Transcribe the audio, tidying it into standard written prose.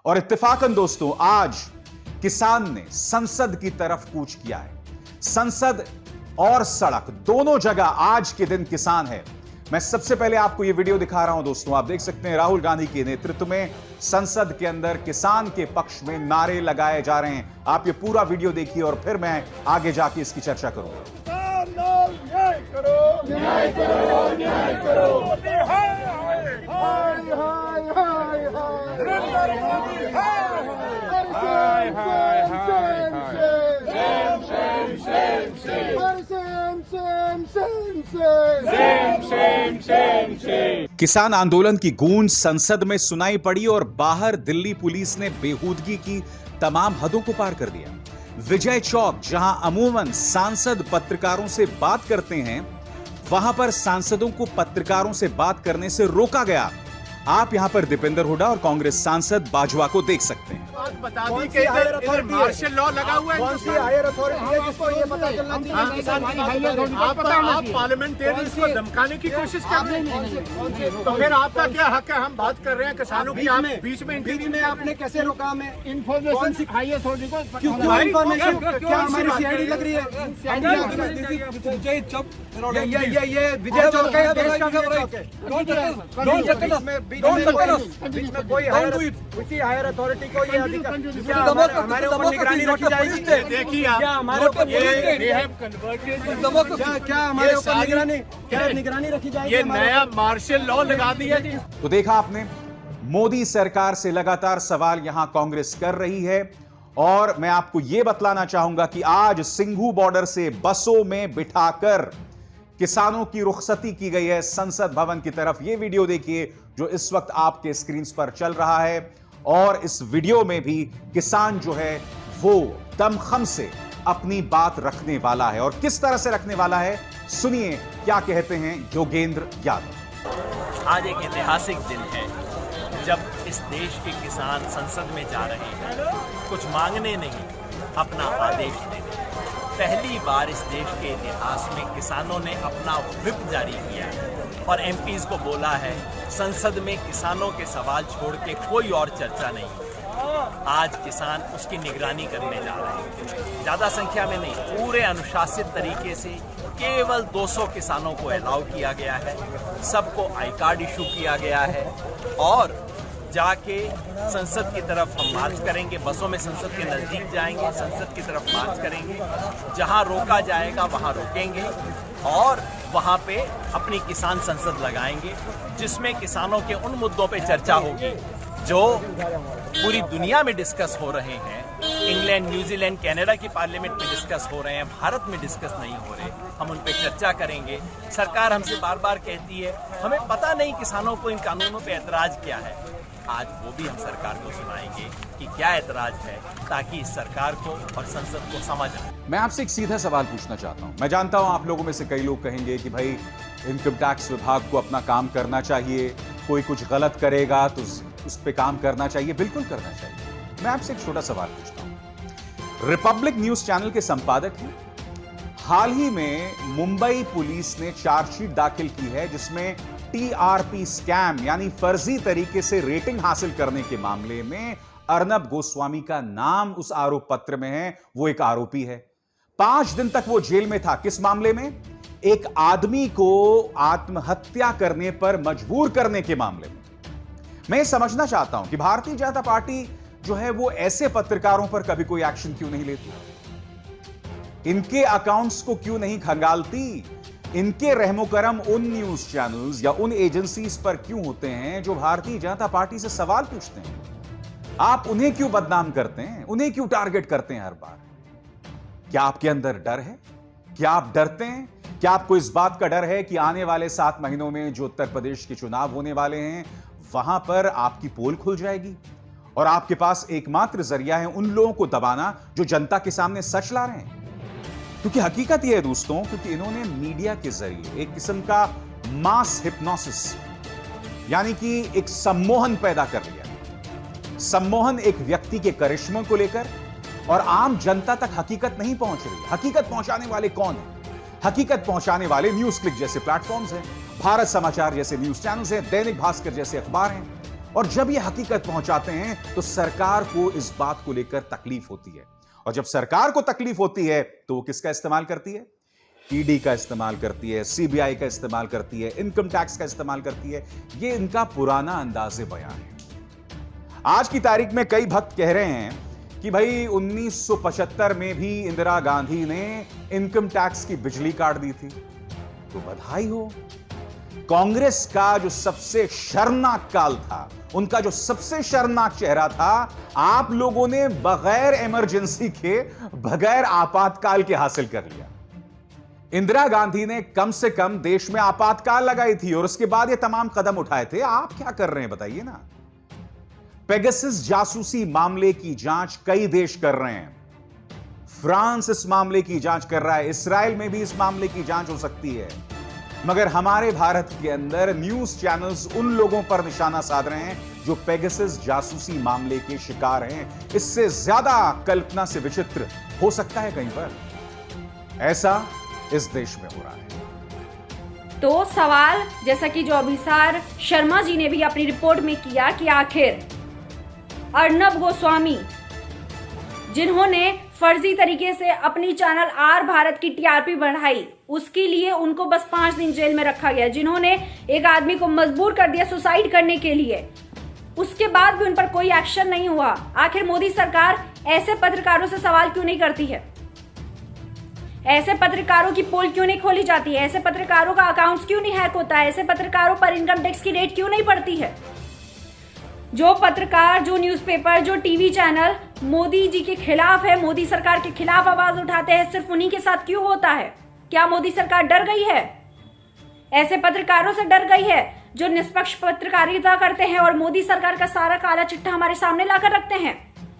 और इत्तेफाकन दोस्तों आज किसान ने संसद की तरफ कूच किया है। संसद और सड़क दोनों जगह आज के दिन किसान है। मैं सबसे पहले आपको यह वीडियो दिखा रहा हूं दोस्तों, आप देख सकते हैं राहुल गांधी के नेतृत्व में संसद के अंदर किसान के पक्ष में नारे लगाए जा रहे हैं। आप ये पूरा वीडियो देखिए और फिर मैं आगे जाके इसकी चर्चा करूंगा। न्याय करो, न्याय करो, न्याय करो। किसान आंदोलन की गूंज संसद में सुनाई पड़ी और बाहर दिल्ली पुलिस ने बेहूदगी की तमाम हदों को पार कर दिया। विजय चौक, जहां अमूमन सांसद पत्रकारों से बात करते हैं, वहां पर सांसदों को पत्रकारों से बात करने से रोका गया। आप यहां पर दीपेंद्र हुड्डा और कांग्रेस सांसद बाजवा को देख सकते हैं। बता दी कि इधर मार्शल लॉ लगा हुआ है। कौन सी हायर अथॉरिटी है जिसको ये पता चलना चाहिए? आप पार्लियामेंटेरियंस को धमकाने की कोशिश कर रहे हैं, तो फिर आपका क्या हक है? हम बात कर रहे हैं किसानों की, आप बीच में इंटरव्यू में आपने कैसे रोका? हमें इन्फॉर्मेशन सिखाई अथॉरिटी को। क्यों इन्फॉर्मेशन? क्या हमारी सीआईडी लग रही है? ये विजय चौक है, देश का चौक है। बीच में कोई हायर अथॉरिटी को ये हमारे ऊपर निगरानी रखी जाएगी। देखिए क्या हमारे ऊपर निगरानी रखी जाएगी? ये नया मार्शल लॉ लगा दिया जी। तो देखा आपने, मोदी सरकार से लगातार सवाल यहां कांग्रेस कर रही है। और मैं आपको यह बतलाना चाहूंगा कि आज सिंघू बॉर्डर से बसों में बिठाकर किसानों की रुखसती की गई है संसद भवन की तरफ। यह वीडियो देखिए जो इस वक्त आपके स्क्रीन पर चल रहा है। और इस वीडियो में भी किसान जो है वो दमखम से अपनी बात रखने वाला है। और किस तरह से रखने वाला है, सुनिए क्या कहते हैं योगेंद्र यादव। आज एक ऐतिहासिक दिन है जब इस देश के किसान संसद में जा रहे हैं, कुछ मांगने नहीं, अपना आदेश देने। पहली बार इस देश के इतिहास में किसानों ने अपना व्हिप जारी किया है और एमपीज को बोला है संसद में किसानों के सवाल छोड़ के कोई और चर्चा नहीं। आज किसान उसकी निगरानी करने जा रहे हैं। ज्यादा संख्या में नहीं, पूरे अनुशासित तरीके से केवल 200 किसानों को अलाउ किया गया है। सबको आई कार्ड इशू किया गया है और जाके संसद की तरफ हम मार्च करेंगे। बसों में संसद के नजदीक जाएंगे, संसद की तरफ मार्च करेंगे। जहां रोका जाएगा वहां रोकेंगे और वहां पे अपनी किसान संसद लगाएंगे, जिसमें किसानों के उन मुद्दों पे चर्चा होगी जो पूरी दुनिया में डिस्कस हो रहे हैं। इंग्लैंड, न्यूजीलैंड, कनाडा की पार्लियामेंट में डिस्कस हो रहे हैं, भारत में डिस्कस नहीं हो रहे। हम उन पे चर्चा करेंगे। सरकार हमसे बार बार कहती है हमें पता नहीं किसानों को इन कानूनों पे ऐतराज क्या है। आज वो भी हम सरकार को सुनाएंगे कि क्या ऐतराज है, ताकि इस सरकार को और संसद को समझ आए। मैं आपसे एक सीधा सवाल पूछना चाहता हूं। मैं जानता हूं आप लोगों में से कई लोग कहेंगे कि भाई इनकम टैक्स विभाग को अपना काम करना चाहिए, कोई कुछ गलत करेगा तो उस पे काम करना चाहिए। बिल्कुल करना चाहिए। मैं आपसे एक छोटा सवाल पूछता हूं। रिपब्लिक न्यूज चैनल के संपादक हैं। हाल ही में मुंबई पुलिस ने चार्जशीट दाखिल की है जिसमें टीआरपी स्कैम यानी फर्जी तरीके से रेटिंग हासिल करने के मामले में अर्नब गोस्वामी का नाम उस आरोप पत्र में है। वो एक आरोपी है। 5 दिन तक वो जेल में था। किस मामले में? एक आदमी को आत्महत्या करने पर मजबूर करने के मामले में। मैं समझना चाहता हूं कि भारतीय जनता पार्टी जो है वो ऐसे पत्रकारों पर कभी कोई एक्शन क्यों नहीं लेती? इनके अकाउंट्स को क्यों नहीं खंगालती? इनके रहमो करम उन न्यूज चैनल्स या उन एजेंसीज पर क्यों होते हैं जो भारतीय जनता पार्टी से सवाल पूछते हैं? आप उन्हें क्यों बदनाम करते हैं? उन्हें क्यों टारगेट करते हैं हर बार? क्या आपके अंदर डर है? क्या आप डरते हैं? क्या आपको इस बात का डर है कि आने वाले 7 महीनों में जो उत्तर प्रदेश के चुनाव होने वाले हैं वहां पर आपकी पोल खुल जाएगी और आपके पास एकमात्र जरिया है उन लोगों को दबाना जो जनता के सामने सच ला रहे हैं? क्योंकि हकीकत यह है दोस्तों, क्योंकि इन्होंने मीडिया के जरिए एक किस्म का मास हिप्नोसिस यानी कि एक सम्मोहन पैदा कर लिया। सम्मोहन एक व्यक्ति के करिश्मे को लेकर, और आम जनता तक हकीकत नहीं पहुंच रही। हकीकत पहुंचाने वाले कौन है? हकीकत पहुंचाने वाले न्यूज क्लिक जैसे प्लेटफॉर्म्स हैं, भारत समाचार जैसे न्यूज चैनल्स हैं, दैनिक भास्कर जैसे अखबार हैं। और जब ये हकीकत पहुंचाते हैं तो सरकार को इस बात को लेकर तकलीफ होती है, और जब सरकार को तकलीफ होती है तो वो किसका इस्तेमाल करती है? ईडी का इस्तेमाल करती है, सीबीआई का इस्तेमाल करती है, इनकम टैक्स का इस्तेमाल करती है। ये इनका पुराना अंदाजे बयान है। आज की तारीख में कई भक्त कह रहे हैं कि भाई 1975 में भी इंदिरा गांधी ने इनकम टैक्स की बिजली काट दी थी, तो बधाई हो। कांग्रेस का जो सबसे शर्मनाक काल था, उनका जो सबसे शर्मनाक चेहरा था, आप लोगों ने बगैर इमरजेंसी के, बगैर आपातकाल के हासिल कर लिया। इंदिरा गांधी ने कम से कम देश में आपातकाल लगाई थी और उसके बाद ये तमाम कदम उठाए थे। आप क्या कर रहे हैं बताइए ना। पेगासस जासूसी मामले की जांच कई देश कर रहे हैं। फ्रांस इस मामले की जांच कर रहा है, इस्राइल में भी इस मामले की जांच हो सकती है, मगर हमारे भारत के अंदर न्यूज चैनल्स उन लोगों पर निशाना साध रहे हैं जो पेगासस जासूसी मामले के शिकार हैं। इससे ज्यादा कल्पना से विचित्र हो सकता है कहीं पर? ऐसा इस देश में हो रहा है। तो सवाल जैसा कि जो अभिसार शर्मा जी ने भी अपनी रिपोर्ट में किया कि आखिर अर्नब गोस्वामी, जिन्होंने फर्जी तरीके से अपनी चैनल आर भारत की टीआरपी बढ़ाई, उसके लिए उनको बस 5 दिन जेल में रखा गया। जिन्होंने एक आदमी को मजबूर कर दिया सुसाइड करने के लिए, उसके बाद भी उन पर कोई एक्शन नहीं हुआ। आखिर मोदी सरकार ऐसे पत्रकारों से सवाल क्यों नहीं करती है? ऐसे पत्रकारों की पोल क्यों नहीं खोली जाती है? ऐसे पत्रकारों का अकाउंट्स क्यों नहीं हैक होता है? ऐसे पत्रकारों पर इनकम टैक्स की रेट क्यों नहीं पड़ती है? जो पत्रकार, जो न्यूज़पेपर, जो टीवी चैनल मोदी जी के खिलाफ है, मोदी सरकार के खिलाफ आवाज उठाते हैं, सिर्फ उन्हीं के साथ क्यों होता है? क्या मोदी सरकार डर गई है? ऐसे पत्रकारों से डर गई है जो निष्पक्ष पत्रकारिता करते हैं और मोदी सरकार का सारा काला चिट्ठा हमारे सामने लाकर रखते हैं?